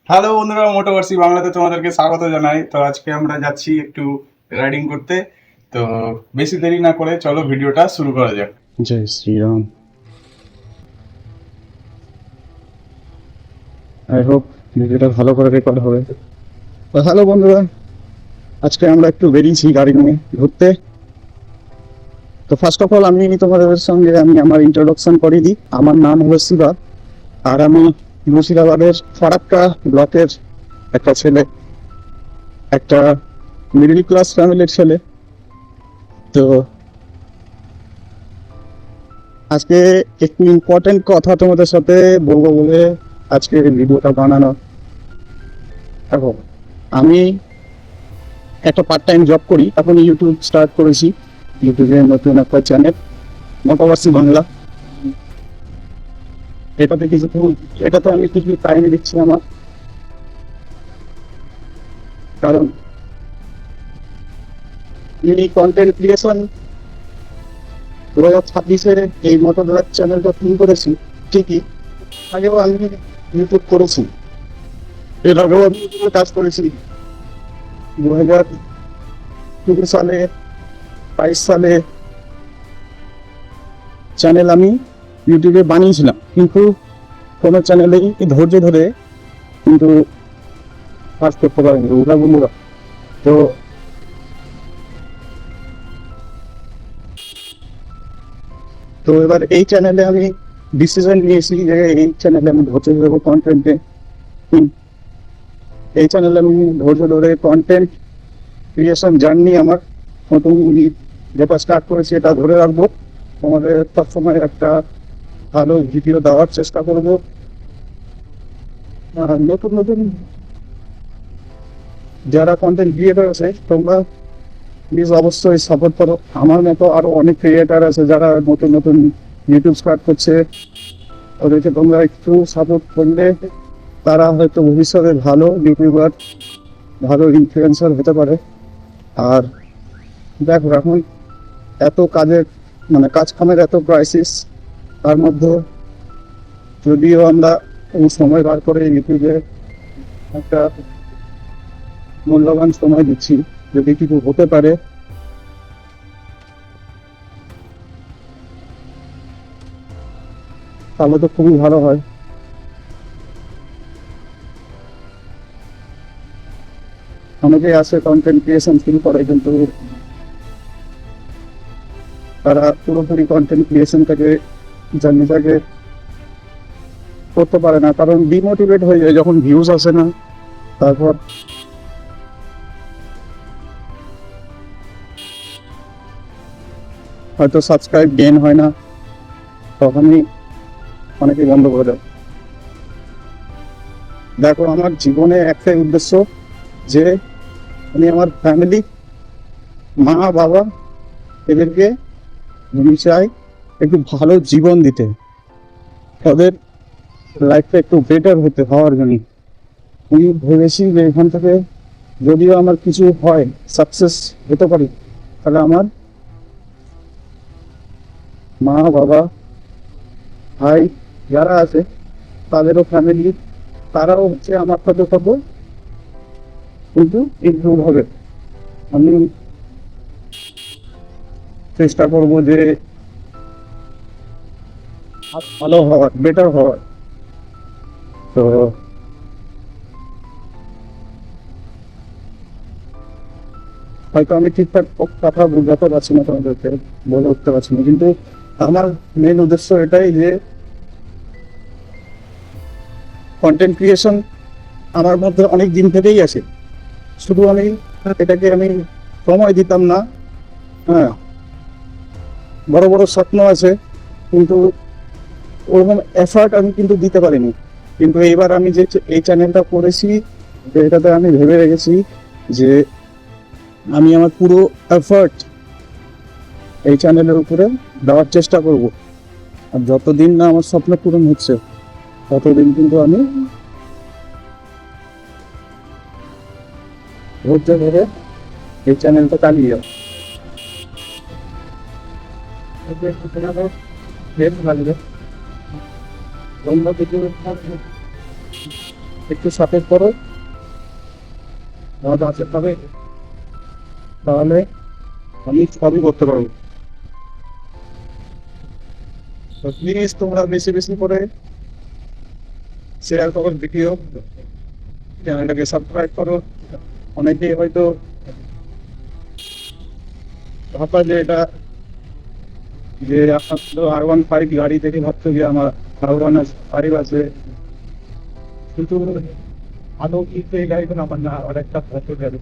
Hello বন্ধুরা, মোটোভার্সি বাংলাতে তোমাদেরকে স্বাগত জানাই। তো আজকে আমরা যাচ্ছি একটু রাইডিং করতে। তো বেশি দেরি না করে চলো ভিডিওটা শুরু করা যাক। জয় শ্রীরাম। আই হোপ ভিডিওটা ভালো করে রেকর্ড হবে। তো হ্যালো বন্ধুরা, আজকে আমরা একটু বেরিয়েছি গাড়ি নিয়ে ঘুরতে। তো ফার্স্ট অফ অল আমি তোমাদের সঙ্গে আমার ইন্ট্রোডাকশন করে দিই। আমার নাম হলো শিবা, আর আমি মুর্শিদাবাদের ফারাক্কা ব্লকের একটা ছেলে, একটা মিডল ক্লাস ফ্যামিলির ছেলে। তো আজকে একটু ইম্পর্টেন্ট কথা তোমাদের সাথে বলবো বলে আজকে ভিডিওটা বানানো। দেখো, আমি একটা পার্ট টাইম জব করি, এখন ইউটিউব স্টার্ট করেছি। ইউটিউবে নতুন একটা চ্যানেল, মোটোভার্সি বাংলা। এটাতে কিছু এটাতে আমি কিছু টাইম দিচ্ছি আমার, কারণ এই কন্টেন্ট ক্রিয়েশন 2026-এ এই মোটোভার্সি চ্যানেলটা শুরু করেছি ঠিকই। আগেও আমি ইউটিউব করেছি, এর আগেও আমি ইউটিউবে কাজ করেছি। 2020 সালে 22 সালে চ্যানেল আমি ইউটিউবে বানিয়েছিলাম, কিন্তু কোনো চ্যানেলেই ধৈর্য ধরে কিন্তু কাজ করতে পারেনি ওরা বন্ধুরা। তো তো এবার এই চ্যানেলে আমি ডিসিশন নিয়েছি যে এই চ্যানেলে আমি ধৈর্য ধরবো কন্টেন্টে। এই চ্যানেলে আমি ধৈর্য ধরে কন্টেন্ট ক্রিয়েশন জার্নি আমার নতুন যেটা স্টার্ট করেছি এটা ধরে রাখবো। তোমাদের সবসময় একটা ভালো ভিডিও দেওয়ার চেষ্টা করবো। নতুন নতুন যারা কন্টেন্ট ক্রিয়েটার আছে তোমরা প্লিজ অবশ্যই সাপোর্ট করো। আমার মতো আরো অনেক ক্রিয়েটার আছে যারা নতুন নতুন ইউটিউব স্টার্ট করছে, ওদেরকে তোমরা একটু সাপোর্ট করলে তারা হয়তো ভবিষ্যতে ভালো ইউটিউবার, ভালো ইনফ্লুয়েন্সার হতে পারে। আর দেখো, এখন এত কাজের কাজ কামের এত ক্রাইসিস, তার মধ্যে যদিও আমরা এই সময় বার করে ইউটিউবে একটা মূল্যবান সময় দিচ্ছি, যদি কিছু হতে পারে তাহলে তো খুবই ভালো হয়। অনেকেই আছে কন্টেন্ট ক্রিয়েশন শুরু করে, কিন্তু তারা পুরোপুরি কন্টেন্ট ক্রিয়েশনটাকে জার্নিটাকে করতে পারে না, কারণ ডিমোটিভেট হয়ে যায় যখন ভিউজ আসে না, তারপর হয়তো সাবস্ক্রাইব গেইন হয় না, তখনই অনেকেই বন্ধ করে দেয়। দেখো, আমার জীবনে একটাই উদ্দেশ্য যে আমি আমার ফ্যামিলি, মা বাবা, এদেরকে আমি চাই একটু ভালো জীবন দিতে, তাদের লাইফটা একটু বেটার হতে হওয়ার জন্য। আমি ভেবেছি যে এখান থেকে যদিও আমার কিছু হয়, সাকসেস হতে পারি, তাহলে আমার মা বাবা ভাই যারা আছে তাদেরও ফ্যামিলি, তারাও হচ্ছে আমার সাথে সাথে কিন্তু ইমপ্রুভ হবে। আমি চেষ্টা করবো যে ভালো হওয়ার, বেটার হওয়ার। তো হয়তো আমি ঠিকঠাক কথা বুঝাতে পারছি না, তোমাদেরকে বলে উঠতে পারছি না, কিন্তু আমার মেন উদ্দেশ্য এটাই যে কন্টেন্ট ক্রিয়েশন আমার মধ্যে অনেক দিন থেকেই আছে, শুধু আমি এটাকে সময় দিতাম না। হ্যাঁ, বড় বড় স্বপ্ন আছে, কিন্তু ওরকম এফার্ট আমি কিন্তু দিতে পারিনি। কিন্তু এইবার আমি যে এই চ্যানেলটা করেছি, এটাতে আমি ভেবে রেখেছি যে আমি আমার পুরো এফার্ট এই চ্যানেলের উপরে দেওয়ার চেষ্টা করব। আর যতদিন না আমার স্বপ্ন পূরণ হচ্ছে ততদিন কিন্তু আমি ধৈর্য ধরে এই চ্যানেলটা চালিয়ে যাবো। বেশ লাগবে, অন্য কিছু একটু সাপোর্ট করো, আমার কাছে পাবে, তাহলে আমি সবই করতে পারবো। তো প্লিজ তোমরা বেশি বেশি করে শেয়ার করো ভিডিও, চ্যানেলটাকে সাবস্ক্রাইব করো। অনেকেই হয়তো ভাবা যে এটা, যে আপনার তো R15 গাড়ি থেকে ভাবছো যে আমার R15 আছে, কিন্তু আদৌ কিন্তু এই গাড়িগুলো আমার না, আর একটা ফটো গাড়ি,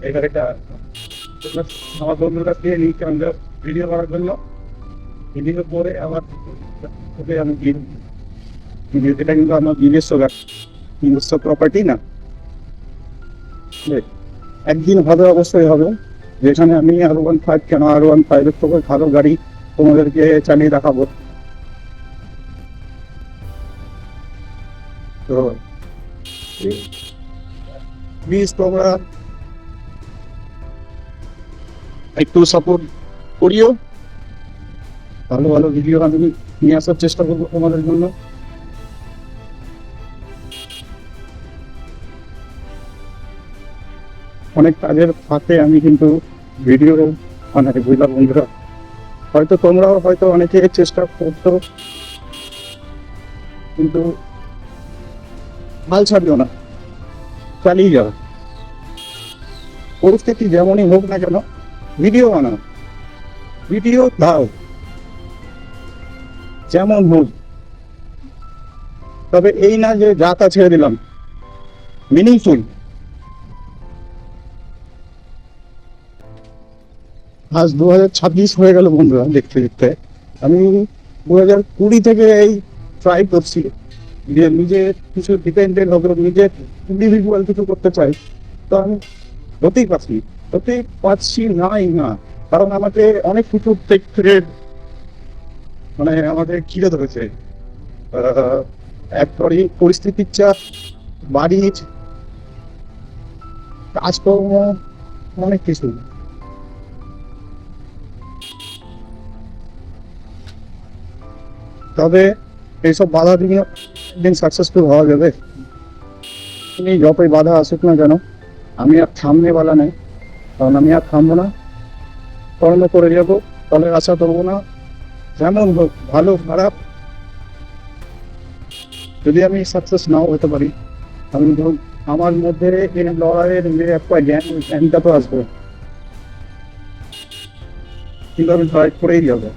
এই গাড়িটা আমার বন্ধুর কাছ থেকে নিই কারণ ভিডিও করার জন্য। ভিডিও করে আবার ওকে আমি কিনি, এটা কিন্তু আমার নিজস্ব প্রপার্টি না। একদিন হবে, অবশ্যই হবে, যেখানে আমি R15 কেন R15 এর থেকে ভালো গাড়ি তোমাদেরকে চালিয়ে দেখাবো। তো প্লিজ তোমরা একটু সাপোর্ট করিও, ভালো ভালো ভিডিও আমি নিয়ে আসার চেষ্টা করবো তোমাদের জন্য। অনেক কাজের ফাঁকে আমি কিন্তু ভিডিও বানাই, বুঝলাম বন্ধুরা। হয়তো তোমরাও হয়তো অনেকে চেষ্টা করতো, কিন্তু হাল ছাড়িও না, চালিয়ে যাও। পরিস্থিতি যেমনই হোক না কেন, ভিডিও বানাও, ভিডিও দাও যেমন হোক। তবে এই না যে যা তা ছেড়ে দিলাম, মিনিংফুল। আজ 2026 হয়ে গেল বন্ধুরা, দেখতে দেখতে। আমি 2020 থেকে এই ট্রাই করছি যে নিজে কিছু ডিপেন্ডেন্ট হবে, নিজে ইন্ডিভিজুয়াল কিছু করতে চাই। তো আমি হতেই পারছি নাই না, কারণ আমাকে অনেক কিছু থেকে মানে আমাকে ঘিরে ধরেছে। একবারই পরিস্থিতির চাপ, বাড়ির কাজকর্ম, অনেক কিছু। তবে এইসব বাধা দিয়ে একদিন সাকসেসফুল হওয়া যাবে। তুমি যতই বাধা আসুক না কেন, আমি আর থামনে বলা নেই, কারণ আমি আর থামবো না, কর্ম করে যাবো, ফলের আশা করবো না। যেমন হোক, ভালো খারাপ, যদি আমি সাকসেস নাও হতে পারি, আমি ধরুন আমার মধ্যে এই লড়াইয়ের যে একটা জ্ঞানটা তো আসবে, কিন্তু আমি লড়াই করেই যাবো।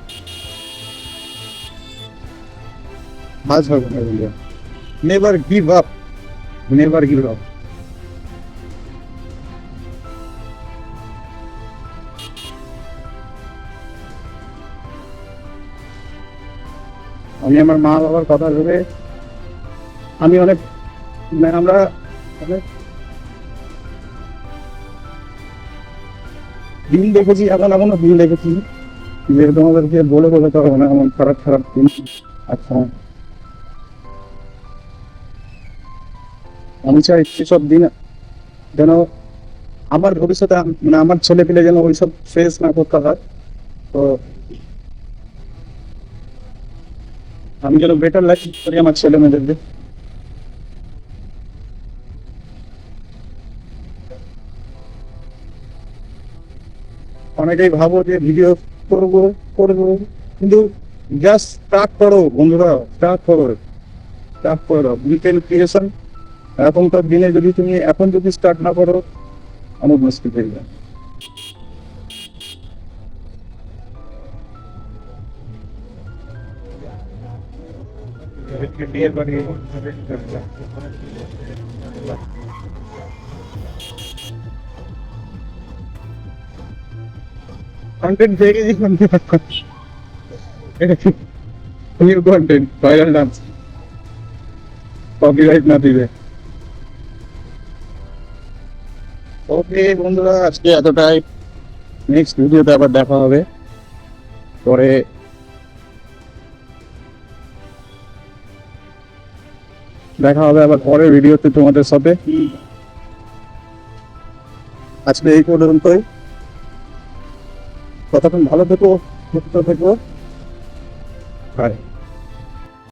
আজ হবে না, never give up, never give up. আমি আমার মা বাবার কথা ভেবে আমি অনেক আমরা অনেক দিন দেখেছি, এমনও দিন দেখেছি যে তোমাদেরকে বলে বলে তো মানে এমন খারাপ খারাপ দিন। আচ্ছা, আমি চাই সেসব দিন যেন আমার ভবিষ্যতে মানে আমার ছেলে পেলে যেন ওইসব ফেস না করতে হয়। তো আমি যেন বেটার লাইফ করি আমার ছেলে মেয়েদেরকে। অনেকেই ভাবো যে ভিডিও করবো করবো, কিন্তু জাস্ট স্টার্ট করো বন্ধুরা, স্টার্ট করো কন্টেন্ট ক্রিয়েশন। এখনকার দিনে যদি তুমি এখন যদি স্টার্ট না করো, অনেক মুশকিল হয়ে যায়। কন্টেন্ট দেখে এটা কি new content, viral dance, copyright না দিবে। ওকে বন্ধুরা, আজকে এতটাই। নেক্সট ভিডিওতে আবার দেখা হবে, পরে দেখা হবে আবার পরের ভিডিওতে তোমাদের সাথে। আজকে এই পর্যন্তই। ততক্ষণ ভালো থেকো, সুস্থ থেকো, বাই।